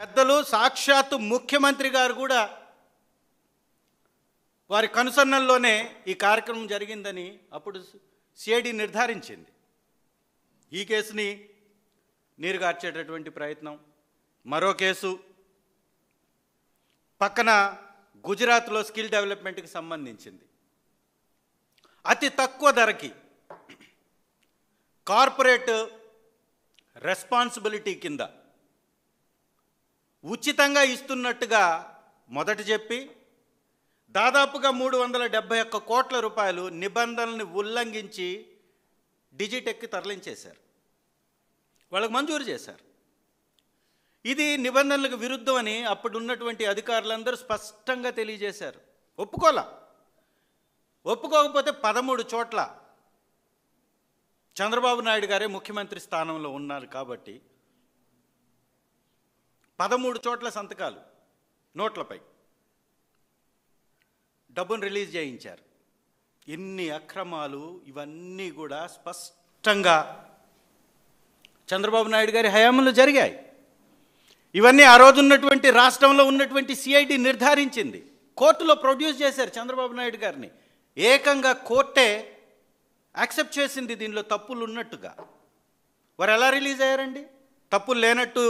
పెద్దలు సాక్షాత్తు ముఖ్యమంత్రి గారు కూడా వారి కనుసన్నల్లోనే ఈ కార్యక్రమం జరిగిందని అప్పుడు సిఐడి నిర్ధారించింది. ఈ కేసుని నీరుగార్చేటటువంటి ప్రయత్నం. మరో కేసు పక్కన గుజరాత్లో స్కిల్ డెవలప్మెంట్కి సంబంధించింది. అతి తక్కువ ధరకి కార్పొరేట్ రెస్పాన్సిబిలిటీ కింద ఉచితంగా ఇస్తున్నట్టుగా మొదట చెప్పి దాదాపుగా 371 కోట్ల రూపాయలు నిబంధనల్ని ఉల్లంఘించి డిజిటెక్కి తరలించేశారు. వాళ్ళకు మంజూరు చేశారు. ఇది నిబంధనలకు విరుద్ధం అని అప్పుడున్నటువంటి అధికారులందరూ స్పష్టంగా తెలియజేశారు. ఒప్పుకోకపోతే 13 చోట్ల చంద్రబాబు నాయుడు గారే ముఖ్యమంత్రి స్థానంలో ఉన్నారు కాబట్టి 13 చోట్ల సంతకాలు నోట్లపై డబ్బును రిలీజ్ చేయించారు. ఇన్ని అక్రమాలు ఇవన్నీ కూడా స్పష్టంగా చంద్రబాబు నాయుడు గారి హయాంలో జరిగాయి. ఇవన్నీ ఆ రోజు ఉన్నటువంటి రాష్ట్రంలో ఉన్నటువంటి సిఐడి నిర్ధారించింది. కోర్టులో ప్రొడ్యూస్ చేశారు చంద్రబాబు నాయుడు గారిని. ఏకంగా కోర్టే యాక్సెప్ట్ చేసింది దీనిలో తప్పులు ఉన్నట్టుగా. వారు ఎలా రిలీజ్ అయ్యారండి? తప్పులు లేనట్టు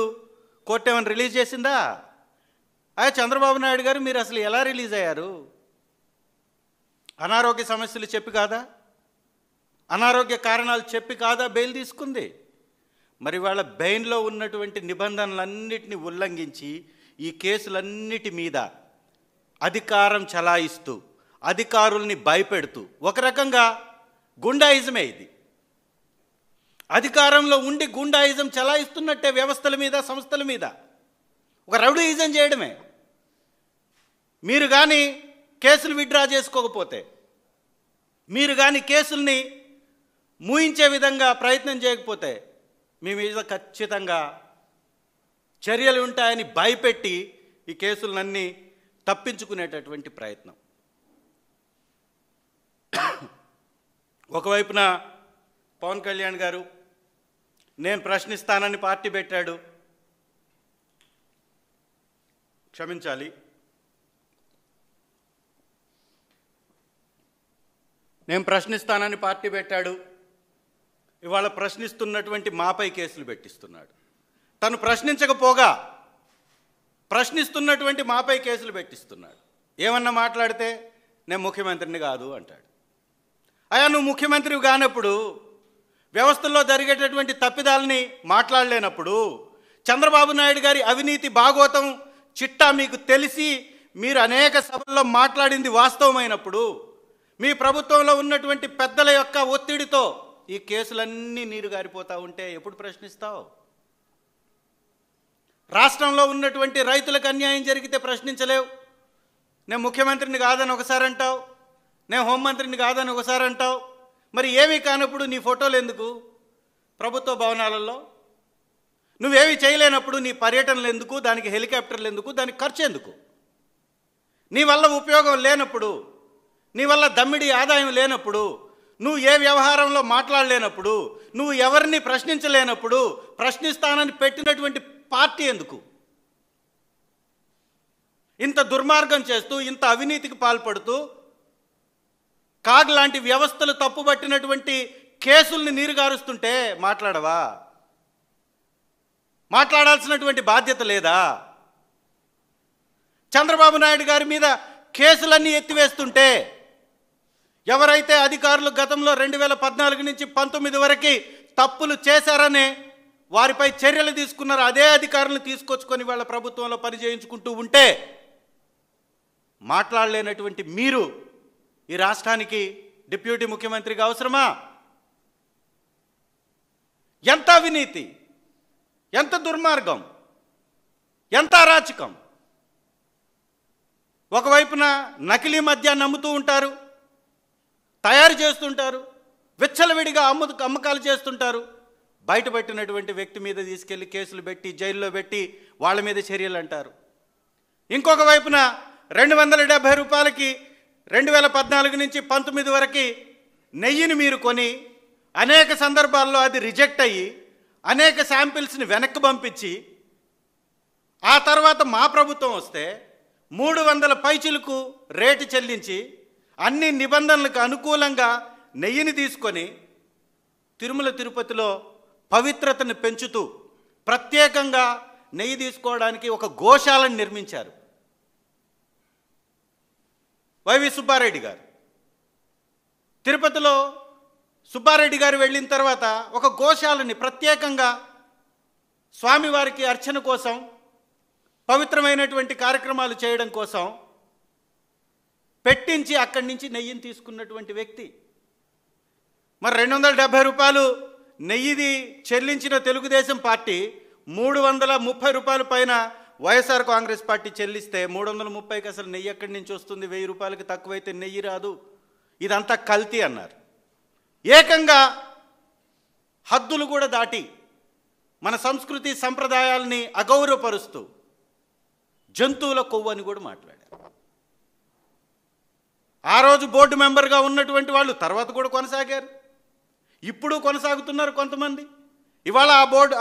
కోర్టు ఏమైనా రిలీజ్ చేసిందా? చంద్రబాబు నాయుడు గారు మీరు అసలు ఎలా రిలీజ్ అయ్యారు? అనారోగ్య సమస్యలు చెప్పి కాదా? అనారోగ్య కారణాలు చెప్పి కాదా బెయిల్ తీసుకుంది? మరి వాళ్ళ బెయిల్లో ఉన్నటువంటి నిబంధనలన్నిటిని ఉల్లంఘించి ఈ కేసులన్నిటి మీద అధికారం చలాయిస్తూ అధికారుల్ని భయపెడుతూ ఒక రకంగా గుండాయిజమే ఇది. అధికారంలో ఉండి గుండాయిజం చలాయిస్తున్నట్టే వ్యవస్థల మీద సంస్థల మీద ఒక రౌడీయిజం చేయడమే. మీరు కానీ కేసులు విత్డ్రా చేసుకోకపోతే, మీరు కానీ కేసుల్ని మూయించే విధంగా ప్రయత్నం చేయకపోతే మీ మీద ఖచ్చితంగా చర్యలు ఉంటాయని భయపెట్టి ఈ కేసులన్నీ తప్పించుకునేటటువంటి ప్రయత్నం. ఒకవైపున పవన్ కళ్యాణ్ గారు నేను ప్రశ్నిస్తానని పార్టీ పెట్టాడు. క్షమించాలి, నేను ప్రశ్నిస్తానని పార్టీ పెట్టాడు. ఇవాళ ప్రశ్నిస్తున్నటువంటి మాపై కేసులు పెట్టిస్తున్నాడు. తను ప్రశ్నించకపోగా ప్రశ్నిస్తున్నటువంటి మాపై కేసులు పెట్టిస్తున్నాడు. ఏమన్నా మాట్లాడితే నేను ముఖ్యమంత్రిని కాదు అంటాడు. నువ్వు ముఖ్యమంత్రివి కానప్పుడు, వ్యవస్థల్లో జరిగేటటువంటి తప్పిదాలని మాట్లాడలేనప్పుడు, చంద్రబాబు నాయుడు గారి అవినీతి భాగోతం చిట్టా మీకు తెలిసి మీరు అనేక సభల్లో మాట్లాడింది వాస్తవమైనప్పుడు, మీ ప్రభుత్వంలో ఉన్నటువంటి పెద్దల యొక్క ఒత్తిడితో ఈ కేసులన్నీ నీరు గారిపోతూ ఉంటే ఎప్పుడు ప్రశ్నిస్తావు? రాష్ట్రంలో ఉన్నటువంటి రైతులకు అన్యాయం జరిగితే ప్రశ్నించలేవు. నేను ముఖ్యమంత్రిని కాదని ఒకసారి అంటావు, నేను హోంమంత్రిని కాదని ఒకసారి అంటావు. మరి ఏమీ కానప్పుడు నీ ఫోటోలు ఎందుకు ప్రభుత్వ భవనాలలో? నువ్వేమీ చేయలేనప్పుడు నీ పర్యటనలు ఎందుకు? దానికి హెలికాప్టర్లు ఎందుకు? దానికి ఖర్చు ఎందుకు? నీ వల్ల ఉపయోగం లేనప్పుడు, నీ వల్ల దమ్మిడి ఆదాయం లేనప్పుడు, నువ్వు ఏ వ్యవహారంలో మాట్లాడలేనప్పుడు, నువ్వు ఎవరిని ప్రశ్నించలేనప్పుడు ప్రశ్నిస్తానని పెట్టినటువంటి పార్టీ ఎందుకు? ఇంత దుర్మార్గం చేస్తూ, ఇంత అవినీతికి పాల్పడుతూ, కాగ్ లాంటి వ్యవస్థలు తప్పుబట్టినటువంటి కేసుల్ని నీరుగారుస్తుంటే మాట్లాడవా? మాట్లాడాల్సినటువంటి బాధ్యత లేదా? చంద్రబాబు నాయుడు గారి మీద కేసులన్నీ ఎత్తివేస్తుంటే, ఎవరైతే అధికారులు గతంలో 2014 నుంచి 19 వరకు తప్పులు చేశారనే వారిపై చర్యలు తీసుకున్నారు, అదే అధికారులను తీసుకొచ్చుకొని వాళ్ళ ప్రభుత్వంలో పనిచేయించుకుంటూ ఉంటే మాట్లాడలేనటువంటి మీరు ఈ రాష్ట్రానికి డిప్యూటీ ముఖ్యమంత్రిగా అవసరమా? ఎంత అవినీతి, ఎంత దుర్మార్గం, ఎంత అరాచకం! ఒకవైపున నకిలీ మద్యాన్ని అమ్ముతూ ఉంటారు, తయారు చేస్తుంటారు, విచ్చలవిడిగా అమ్మకాలు చేస్తుంటారు. బయటపెట్టినటువంటి వ్యక్తి మీద తీసుకెళ్లి కేసులు పెట్టి జైల్లో పెట్టి వాళ్ళ మీద చర్యలు అంటారు. ఇంకొక వైపున 270 రూపాయలకి 2014 నుంచి 19 వరకు నెయ్యిని మీరు కొని అనేక సందర్భాల్లో అది రిజెక్ట్ అయ్యి అనేక శాంపిల్స్ని వెనక్కి పంపించి ఆ తర్వాత మా ప్రభుత్వం వస్తే 300 పైచిలకు రేటు చెల్లించి అన్ని నిబంధనలకు అనుకూలంగా నెయ్యిని తీసుకొని తిరుమల తిరుపతిలో పవిత్రతను పెంచుతూ ప్రత్యేకంగా నెయ్యి తీసుకోవడానికి ఒక గోశాలను నిర్మించారు వైవి సుబ్బారెడ్డి గారు. తిరుపతిలో సుబ్బారెడ్డి గారు వెళ్ళిన తర్వాత ఒక గోశాలని ప్రత్యేకంగా స్వామివారికి అర్చన కోసం, పవిత్రమైనటువంటి కార్యక్రమాలు చేయడం కోసం పెట్టించి అక్కడి నుంచి నెయ్యిని తీసుకున్నటువంటి వ్యక్తి. మరి 270 రూపాయలు నెయ్యిది చెల్లించిన తెలుగుదేశం పార్టీ 330 రూపాయల పైన వైఎస్ఆర్ కాంగ్రెస్ పార్టీ చెల్లిస్తే 330కి అసలు నెయ్యి ఎక్కడి నుంచి వస్తుంది? 1000 రూపాయలకి తక్కువైతే నెయ్యి రాదు, ఇదంతా కల్తీ అన్నారు. ఏకంగా హద్దులు కూడా దాటి మన సంస్కృతి సంప్రదాయాల్ని అగౌరవపరుస్తూ జంతువుల కొవ్వు అని కూడా మాట్లాడారు. ఆ రోజు బోర్డు మెంబర్గా ఉన్నటువంటి వాళ్ళు తర్వాత కూడా కొనసాగారు, ఇప్పుడు కొనసాగుతున్నారు కొంతమంది. ఇవాళ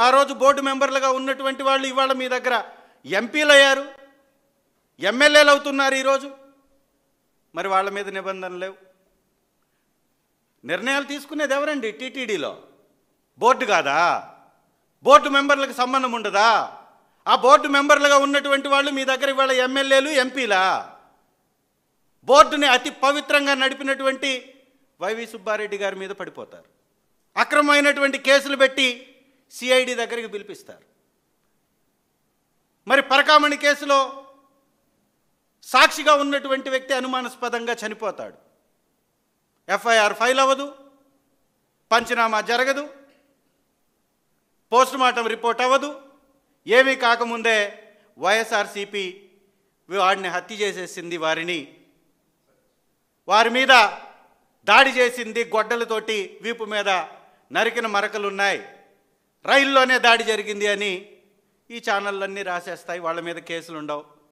ఆ రోజు బోర్డు మెంబర్లుగా ఉన్నటువంటి వాళ్ళు ఇవాళ మీ దగ్గర ఎంపీలు అయ్యారు, ఎమ్మెల్యేలు అవుతున్నారు ఈరోజు. మరి వాళ్ళ మీద నిబంధనలు లేవు. నిర్ణయాలు తీసుకునేది ఎవరండి? టీటీడీలో బోర్డు కాదా? బోర్డు మెంబర్లకు సంబంధం ఉండదా? ఆ బోర్డు మెంబర్లుగా ఉన్నటువంటి వాళ్ళు మీ దగ్గర ఇవాళ ఎమ్మెల్యేలు, ఎంపీలా? బోర్డుని అతి పవిత్రంగా నడిపినటువంటి వైవి సుబ్బారెడ్డి గారి మీద పడిపోతారు. అక్రమమైనటువంటి కేసులు పెట్టి సిఐడి దగ్గరికి పిలిపిస్తారు. మరి పరకామణి కేసులో సాక్షిగా ఉన్నటువంటి వ్యక్తి అనుమానాస్పదంగా చనిపోతాడు. ఎఫ్ఐఆర్ ఫైల్ అవ్వదు, పంచనామా జరగదు, పోస్టుమార్టం రిపోర్ట్ అవ్వదు. ఏమీ కాకముందే వైఎస్ఆర్సీపీ వాడిని హత్య చేసేసింది, వారి మీద దాడి చేసింది, గొడ్డలతోటి వీపు మీద నరికిన మరకలున్నాయి, రైల్లోనే దాడి జరిగింది అని ఈ ఛానళ్ళన్నీ రాసేస్తాయి. వాళ్ళ మీద కేసులు ఉండవు.